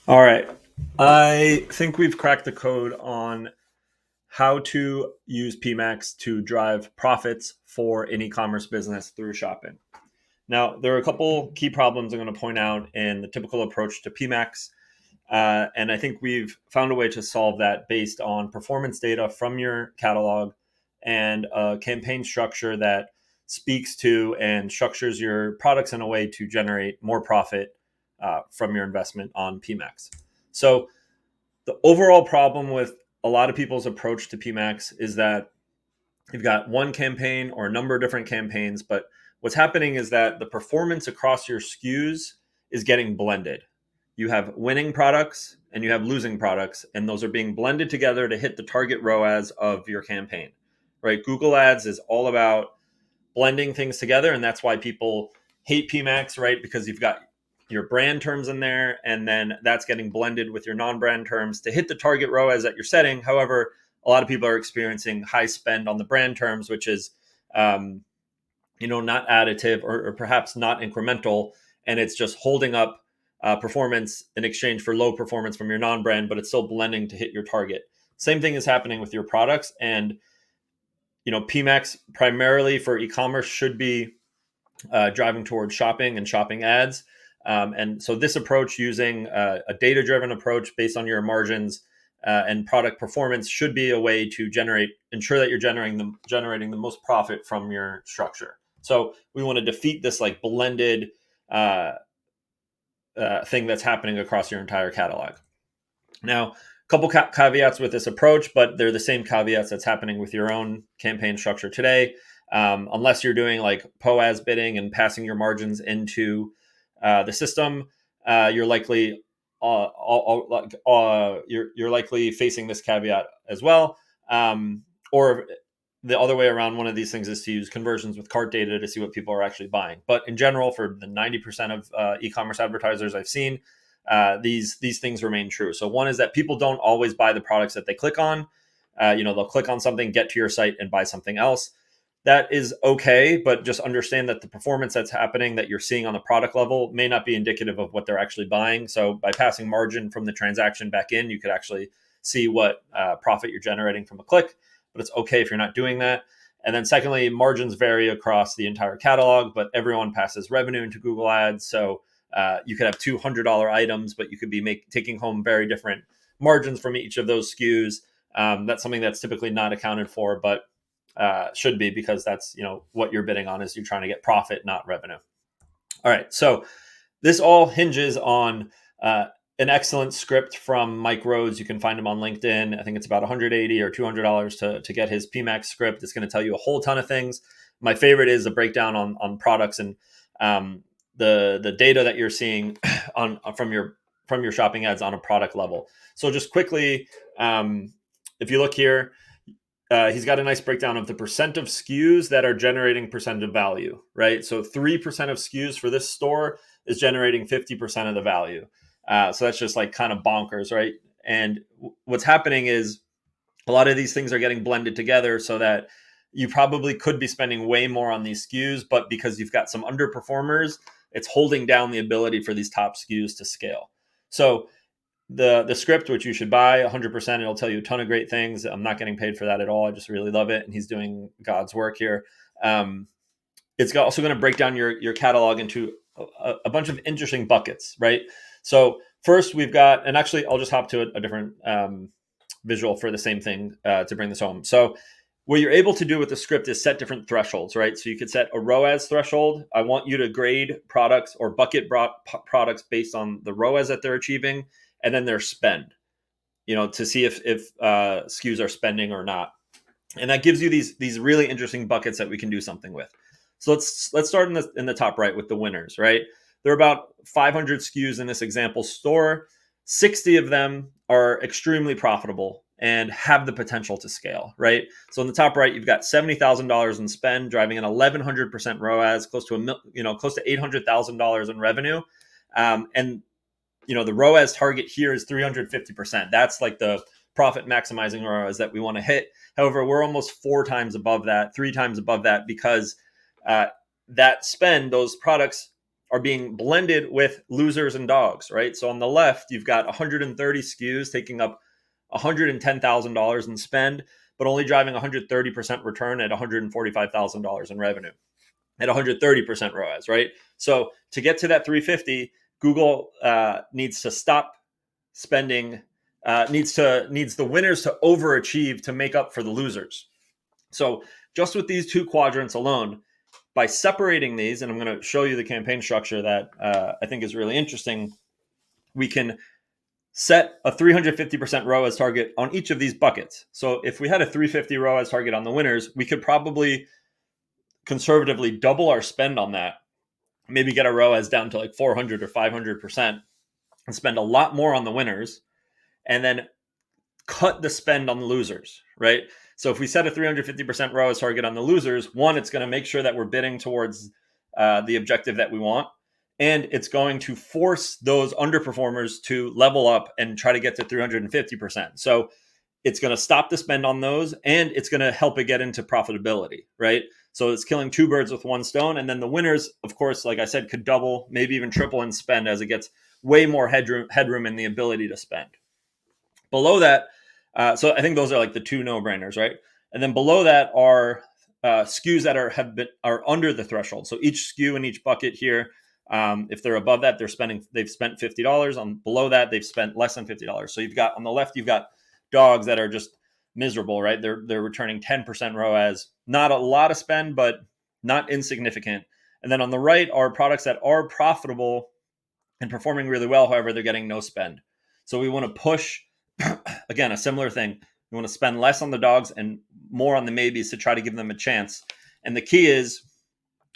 All right. I think we've cracked the code on how to use PMAX to drive profits for an e-commerce business through shopping. Now, there are a couple key problems I'm going to point out in the typical approach to PMAX. And I think we've found a way to solve that based on performance data from your catalog and a campaign structure that speaks to and structures your products in a way to generate more profit from your investment on PMAX. So, the overall problem with a lot of people's approach to PMAX is that you've got one campaign or a number of different campaigns, but what's happening is that the performance across your SKUs is getting blended. You have winning products and you have losing products, and those are being blended together to hit the target ROAS of your campaign, right? Google Ads is all about blending things together, and that's why people hate PMAX, right? Because you've got your brand terms in there, and then that's getting blended with your non-brand terms to hit the target ROAS that you're setting. However, a lot of people are experiencing high spend on the brand terms, which is um, not additive or perhaps not incremental, and it's just holding up performance in exchange for low performance from your non-brand, but it's still blending to hit your target. Same thing is happening with your products, and PMAX primarily for e-commerce should be driving towards shopping and shopping ads. And so this approach, using a data-driven approach based on your margins and product performance, should be a way to ensure that you're generating the most profit from your structure. So we want to defeat this like blended uh, thing that's happening across your entire catalog. Now, a couple caveats with this approach, but they're the same caveats that's happening with your own campaign structure today. Unless you're doing like POAS bidding and passing your margins into the system, you're likely you're likely facing this caveat as well. Or the other way around, one of these things is to use conversions with cart data to see what people are actually buying. But in general, for the 90% of e-commerce advertisers I've seen, these things remain true. So one is that people don't always buy the products that they click on. They'll click on something, get to your site, and buy something else. That is okay, but just understand that the performance that's happening that you're seeing on the product level may not be indicative of what they're actually buying. So by passing margin from the transaction back in, you could actually see what profit you're generating from a click, but it's okay if you're not doing that. And then secondly, margins vary across the entire catalog, but everyone passes revenue into Google Ads. So you could have $200 items, but you could be taking home very different margins from each of those SKUs. That's something that's typically not accounted for, but should be, because that's what you're bidding on is you're trying to get profit, not revenue. All right, so this all hinges on an excellent script from Mike Rhodes. You can find him on LinkedIn. I think it's about $180 or $200 to get his PMAX script. It's going to tell you a whole ton of things. My favorite is a breakdown on products and the data that you're seeing from your shopping ads on a product level. So just quickly, if you look here, he's got a nice breakdown of the percent of SKUs that are generating percent of value, right? So 3% of SKUs for this store is generating 50% of the value. So that's just like kind of bonkers, right? And what's happening is a lot of these things are getting blended together so that you probably could be spending way more on these SKUs, but because you've got some underperformers, it's holding down the ability for these top SKUs to scale. So the script, which you should buy 100%, it'll tell you a ton of great things. I'm not getting paid for that at all. I just really love it, and he's doing God's work here. It's also going to break down your catalog into a bunch of interesting buckets, right? So first we've got, and actually I'll just hop to a different visual for the same thing to bring this home. So what you're able to do with the script is set different thresholds, right? So you could set a ROAS threshold. I want you to grade products or bucket products based on the ROAS that they're achieving, and then their spend, to see if SKUs are spending or not. And that gives you these really interesting buckets that we can do something with. So let's start in the top right with the winners, right? There are about 500 SKUs in this example store. 60 of them are extremely profitable and have the potential to scale, right? So in the top right, you've got $70,000 in spend, driving an 1,100% ROAS, close to $800,000 in revenue, and the ROAS target here is 350%. That's like the profit maximizing ROAS that we want to hit. However, we're almost 4 times above that, 3 times above that, because that spend, those products are being blended with losers and dogs, right? So on the left, you've got 130 SKUs taking up $110,000 in spend, but only driving 130% return at $145,000 in revenue at 130% ROAS, right? So to get to that 350, Google needs to stop spending, needs the winners to overachieve to make up for the losers. So just with these two quadrants alone, by separating these, and I'm going to show you the campaign structure that I think is really interesting, we can set a 350% ROAS target on each of these buckets. So if we had a 350 ROAS target on the winners, we could probably conservatively double our spend on that, maybe get our ROAS down to like 400 or 500% and spend a lot more on the winners, and then cut the spend on the losers, right? So if we set a 350% ROAS target on the losers, one, it's going to make sure that we're bidding towards the objective that we want. And it's going to force those underperformers to level up and try to get to 350%. So it's going to stop the spend on those, and it's going to help it get into profitability, right? So it's killing two birds with one stone. And then the winners, of course, like I said, could double, maybe even triple in spend as it gets way more headroom in the ability to spend. Below that, so I think those are like the two no-brainers, right? And then below that are SKUs that are under the threshold. So each SKU in each bucket here, if they're above that, they've spent $50. On below that, they've spent less than $50. So you've got on the left, you've got dogs that are just miserable, right? They're returning 10% ROAS, not a lot of spend, but not insignificant. And then on the right are products that are profitable and performing really well. However, they're getting no spend. So we want to push, again, a similar thing. We want to spend less on the dogs and more on the maybes to try to give them a chance. And the key is,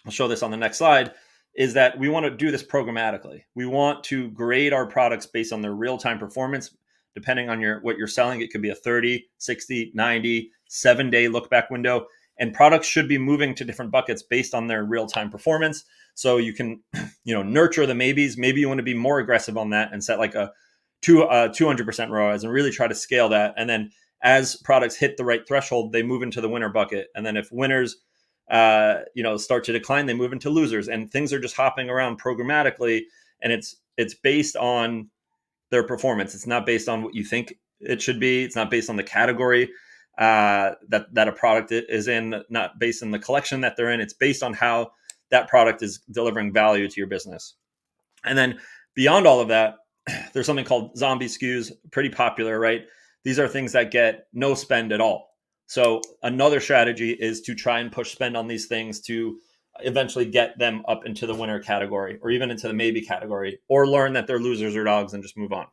I'll show this on the next slide, is that we want to do this programmatically. We want to grade our products based on their real-time performance. Depending on what you're selling, it could be a 30, 60, 90, 7-day look-back window. And products should be moving to different buckets based on their real-time performance. So you can, nurture the maybes. Maybe you want to be more aggressive on that and set like a 200% ROAS and really try to scale that. And then as products hit the right threshold, they move into the winner bucket. And then if winners, start to decline, they move into losers. And things are just hopping around programmatically. And it's based on their performance. It's not based on what you think it should be. It's not based on the category that a product is in, not based on the collection that they're in. It's based on how that product is delivering value to your business. And then beyond all of that, there's something called zombie SKUs, pretty popular, right? These are things that get no spend at all. So another strategy is to try and push spend on these things to eventually get them up into the winner category or even into the maybe category, or learn that they're losers or dogs and just move on.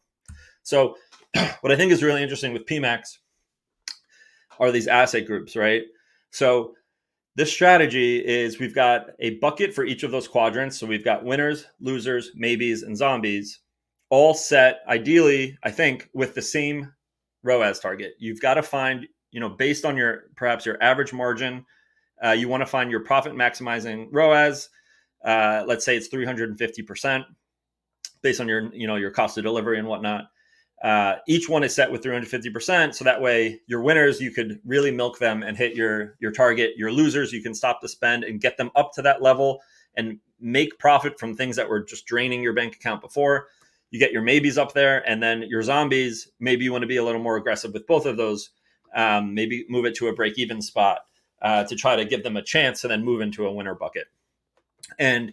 So what I think is really interesting with PMax are these asset groups, right? So this strategy is we've got a bucket for each of those quadrants. So we've got winners, losers, maybes, and zombies, all set ideally, I think, with the same ROAS target. You've got to find, based on perhaps your average margin, you want to find your profit maximizing ROAS. Let's say it's 350% based on your cost of delivery and whatnot. Each one is set with 350%. So that way your winners, you could really milk them and hit your target. Your losers, you can stop the spend and get them up to that level and make profit from things that were just draining your bank account before. You get your maybes up there, and then your zombies, maybe you want to be a little more aggressive with both of those. Maybe move it to a break-even spot to try to give them a chance and then move into a winner bucket. And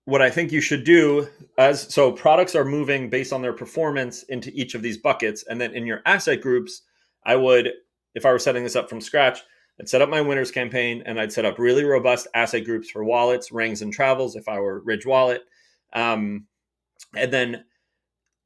what I think you should do so products are moving based on their performance into each of these buckets. And then in your asset groups, I would, if I were setting this up from scratch, I'd set up my winners campaign and I'd set up really robust asset groups for wallets, rings, and travels if I were Ridge Wallet. And then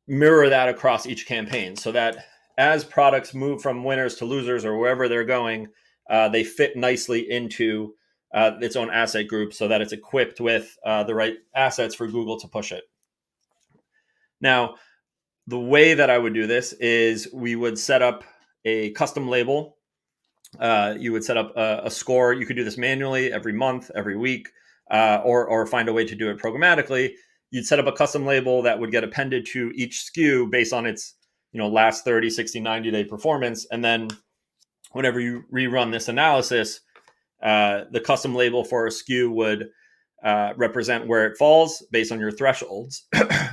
mirror that across each campaign so that as products move from winners to losers or wherever they're going, they fit nicely into its own asset group so that it's equipped with the right assets for Google to push it. Now, the way that I would do this is we would set up a custom label. You would set up a score. You could do this manually every month, every week, or find a way to do it programmatically. You'd set up a custom label that would get appended to each SKU based on its last 30, 60, 90-day performance. And then whenever you rerun this analysis, the custom label for a SKU would represent where it falls based on your thresholds.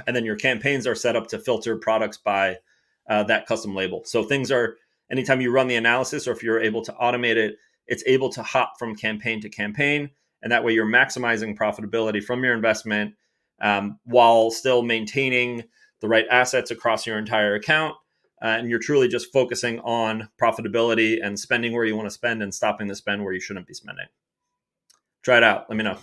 And then your campaigns are set up to filter products by that custom label. So things are, anytime you run the analysis, or if you're able to automate it, it's able to hop from campaign to campaign. And that way you're maximizing profitability from your investment while still maintaining the right assets across your entire account. And you're truly just focusing on profitability and spending where you want to spend and stopping the spend where you shouldn't be spending. Try it out. Let me know.